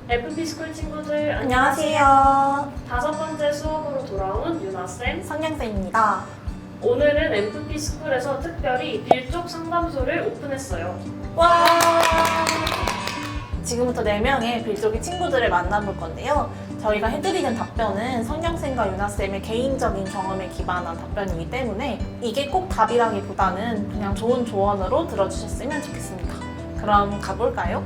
FP 스쿨 친구들 안녕하세요. 5번째 수업으로 돌아온 유나쌤. 성냥쌤입니다. 오늘은 FP 스쿨에서 특별히 빌족 상담소를 오픈했어요. 와! 지금부터 4명의 빌족의 친구들을 만나볼 건데요. 저희가 해드리는 답변은 성냥쌤과 유나쌤의 개인적인 경험에 기반한 답변이기 때문에 이게 꼭 답이라기보다는 그냥 좋은 조언으로 들어주셨으면 좋겠습니다. 그럼 가볼까요?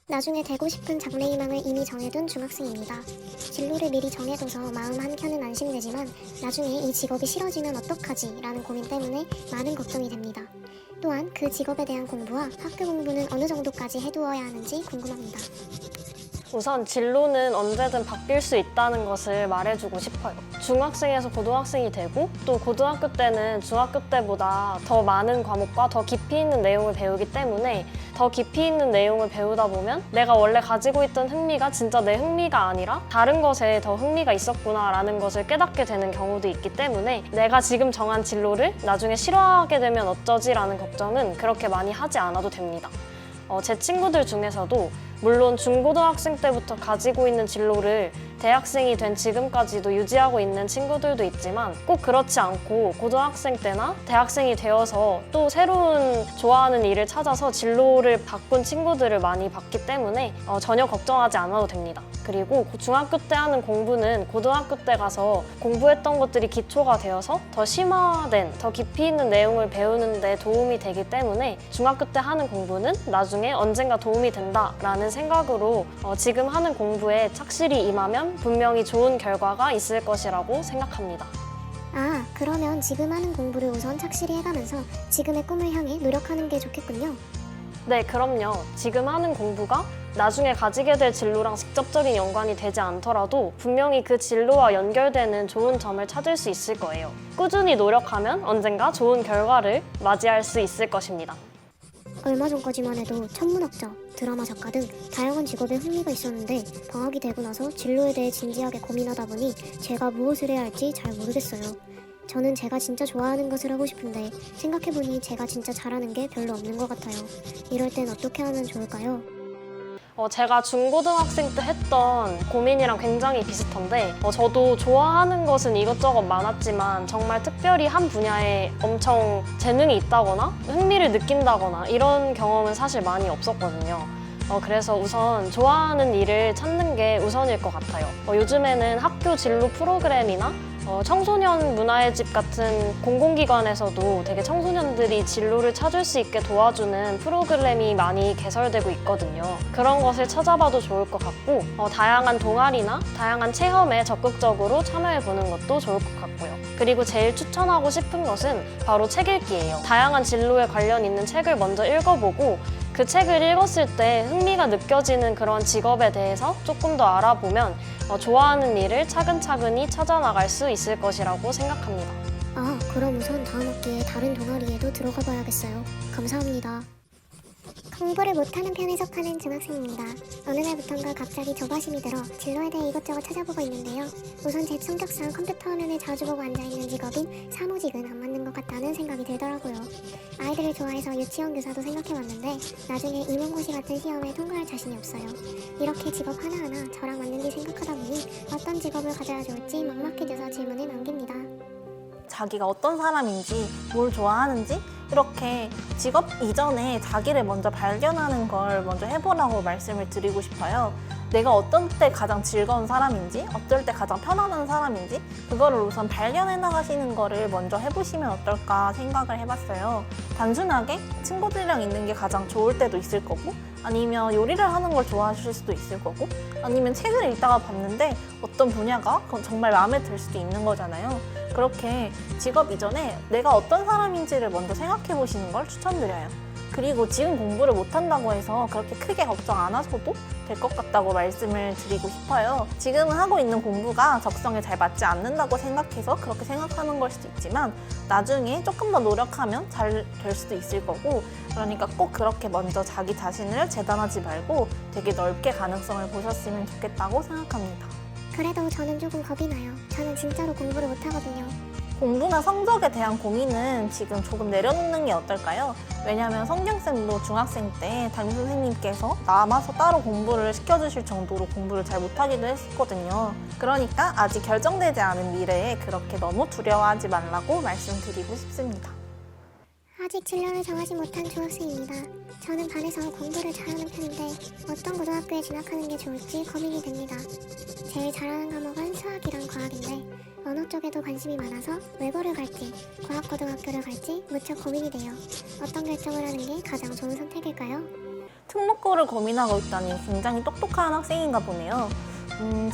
나중에 되고 싶은 장래희망을 이미 정해둔 중학생입니다. 진로를 미리 정해둬서 마음 한켠은 안심되지만 나중에 이 직업이 싫어지면 어떡하지? 라는 고민 때문에 많은 걱정이 됩니다. 또한 그 직업에 대한 공부와 학교 공부는 어느 정도까지 해두어야 하는지 궁금합니다. 우선 진로는 언제든 바뀔 수 있다는 것을 말해주고 싶어요. 중학생에서 고등학생이 되고 또 고등학교 때는 중학교 때보다 더 많은 과목과 더 깊이 있는 내용을 배우기 때문에 더 깊이 있는 내용을 배우다 보면 내가 원래 가지고 있던 흥미가 진짜 내 흥미가 아니라 다른 것에 더 흥미가 있었구나라는 것을 깨닫게 되는 경우도 있기 때문에 내가 지금 정한 진로를 나중에 싫어하게 되면 어쩌지라는 걱정은 그렇게 많이 하지 않아도 됩니다. 제 친구들 중에서도 물론 중고등학생 때부터 가지고 있는 진로를 대학생이 된 지금까지도 유지하고 있는 친구들도 있지만 꼭 그렇지 않고 고등학생 때나 대학생이 되어서 또 새로운 좋아하는 일을 찾아서 진로를 바꾼 친구들을 많이 봤기 때문에 전혀 걱정하지 않아도 됩니다. 그리고 중학교 때 하는 공부는 고등학교 때 가서 공부했던 것들이 기초가 되어서 더 심화된, 더 깊이 있는 내용을 배우는 데 도움이 되기 때문에 중학교 때 하는 공부는 나중에 언젠가 도움이 된다라는 생각으로 지금 하는 공부에 착실히 임하면 분명히 좋은 결과가 있을 것이라고 생각합니다. 아, 그러면 지금 하는 공부를 우선 착실히 해가면서 지금의 꿈을 향해 노력하는 게 좋겠군요. 네, 그럼요. 지금 하는 공부가 나중에 가지게 될 진로랑 직접적인 연관이 되지 않더라도 분명히 그 진로와 연결되는 좋은 점을 찾을 수 있을 거예요. 꾸준히 노력하면 언젠가 좋은 결과를 맞이할 수 있을 것입니다. 얼마 전까지만 해도 천문학자, 드라마 작가 등 다양한 직업에 흥미가 있었는데 방학이 되고 나서 진로에 대해 진지하게 고민하다 보니 제가 무엇을 해야 할지 잘 모르겠어요. 저는 제가 진짜 좋아하는 것을 하고 싶은데 생각해보니 제가 진짜 잘하는 게 별로 없는 것 같아요. 이럴 땐 어떻게 하면 좋을까요? 제가 중고등학생 때 했던 고민이랑 굉장히 비슷한데 저도 좋아하는 것은 이것저것 많았지만 정말 특별히 한 분야에 엄청 재능이 있다거나 흥미를 느낀다거나 이런 경험은 사실 많이 없었거든요. 그래서 우선 좋아하는 일을 찾는 게 우선일 것 같아요. 요즘에는 학교 진로 프로그램이나 청소년 문화의 집 같은 공공기관에서도 되게 청소년들이 진로를 찾을 수 있게 도와주는 프로그램이 많이 개설되고 있거든요. 그런 것을 찾아봐도 좋을 것 같고 다양한 동아리나 다양한 체험에 적극적으로 참여해보는 것도 좋을 것 같고요. 그리고 제일 추천하고 싶은 것은 바로 책 읽기예요. 다양한 진로에 관련 있는 책을 먼저 읽어보고 그 책을 읽었을 때 흥미가 느껴지는 그런 직업에 대해서 조금 더 알아보면 좋아하는 일을 차근차근히 찾아나갈 수 있을 것이라고 생각합니다. 아, 그럼 우선 다음 학기에 다른 동아리에도 들어가 봐야겠어요. 감사합니다. 공부를 못하는 편에 속하는 중학생입니다. 어느 날부턴가 갑자기 조바심이 들어 진로에 대해 이것저것 찾아보고 있는데요. 우선 제 성격상 컴퓨터 화면을 자주 보고 앉아있는 직업인 사무직은 안 맞는 것 같다는 생각이 들더라고요. 아이들을 좋아해서 유치원 교사도 생각해봤는데 나중에 임용고시 같은 시험에 통과할 자신이 없어요. 이렇게 직업 하나하나 저랑 맞는지 생각하다 보니 어떤 직업을 가져야 좋을지 막막해져서 질문을 남깁니다. 자기가 어떤 사람인지, 뭘 좋아하는지 이렇게 직업 이전에 자기를 먼저 발견하는 걸 먼저 해보라고 말씀을 드리고 싶어요. 내가 어떤 때 가장 즐거운 사람인지, 어떨 때 가장 편안한 사람인지 그거를 우선 발견해 나가시는 거를 먼저 해보시면 어떨까 생각을 해봤어요. 단순하게 친구들이랑 있는 게 가장 좋을 때도 있을 거고 아니면 요리를 하는 걸 좋아하실 수도 있을 거고 아니면 책을 읽다가 봤는데 어떤 분야가 정말 마음에 들 수도 있는 거잖아요. 그렇게 직업 이전에 내가 어떤 사람인지를 먼저 생각해 보시는 걸 추천드려요. 그리고 지금 공부를 못한다고 해서 그렇게 크게 걱정 안 하셔도 될 것 같다고 말씀을 드리고 싶어요. 지금은 하고 있는 공부가 적성에 잘 맞지 않는다고 생각해서 그렇게 생각하는 걸 수도 있지만 나중에 조금 더 노력하면 잘 될 수도 있을 거고 그러니까 꼭 그렇게 먼저 자기 자신을 재단하지 말고 되게 넓게 가능성을 보셨으면 좋겠다고 생각합니다. 그래도 저는 조금 겁이 나요. 저는 진짜로 공부를 못하거든요. 공부나 성적에 대한 고민은 지금 조금 내려놓는 게 어떨까요? 왜냐하면 성경쌤도 중학생 때 담임 선생님께서 남아서 따로 공부를 시켜주실 정도로 공부를 잘 못하기도 했거든요. 그러니까 아직 결정되지 않은 미래에 그렇게 너무 두려워하지 말라고 말씀드리고 싶습니다. 아직 진로를 정하지 못한 중학생입니다. 저는 반에서 공부를 잘하는 편인데 어떤 고등학교에 진학하는 게 좋을지 고민이 됩니다. 제일 잘하는 과목은 수학이랑 과학인데 언어 쪽에도 관심이 많아서 외고를 갈지 과학고등학교를 갈지 무척 고민이 돼요. 어떤 결정을 하는 게 가장 좋은 선택일까요? 특목고를 고민하고 있다니 굉장히 똑똑한 학생인가 보네요.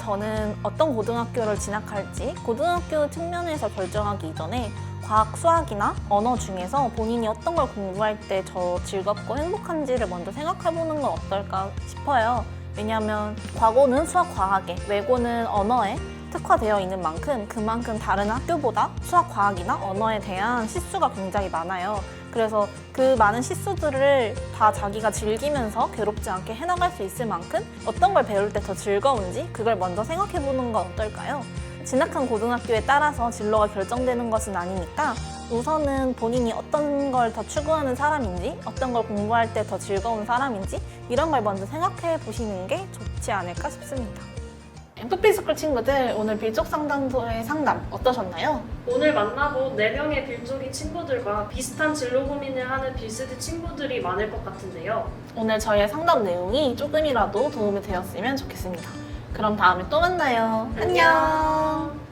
저는 어떤 고등학교를 진학할지 고등학교 측면에서 결정하기 이전에 과학, 수학이나 언어 중에서 본인이 어떤 걸 공부할 때 더 즐겁고 행복한지를 먼저 생각해보는 건 어떨까 싶어요. 왜냐하면 과고는 수학, 과학에, 외고는 언어에 특화되어 있는 만큼 그만큼 다른 학교보다 수학, 과학이나 언어에 대한 시수가 굉장히 많아요. 그래서 그 많은 시수들을 다 자기가 즐기면서 괴롭지 않게 해나갈 수 있을 만큼 어떤 걸 배울 때 더 즐거운지 그걸 먼저 생각해보는 건 어떨까요? 진학한 고등학교에 따라서 진로가 결정되는 것은 아니니까 우선은 본인이 어떤 걸 더 추구하는 사람인지 어떤 걸 공부할 때 더 즐거운 사람인지 이런 걸 먼저 생각해 보시는 게 좋지 않을까 싶습니다. FP스쿨 친구들, 오늘 빌족 상담소의 상담 어떠셨나요? 오늘 만나본 4명의 빌족인 친구들과 비슷한 진로 고민을 하는 빌스드 친구들이 많을 것 같은데요. 오늘 저희의 상담 내용이 조금이라도 도움이 되었으면 좋겠습니다. 그럼 다음에 또 만나요. 안녕.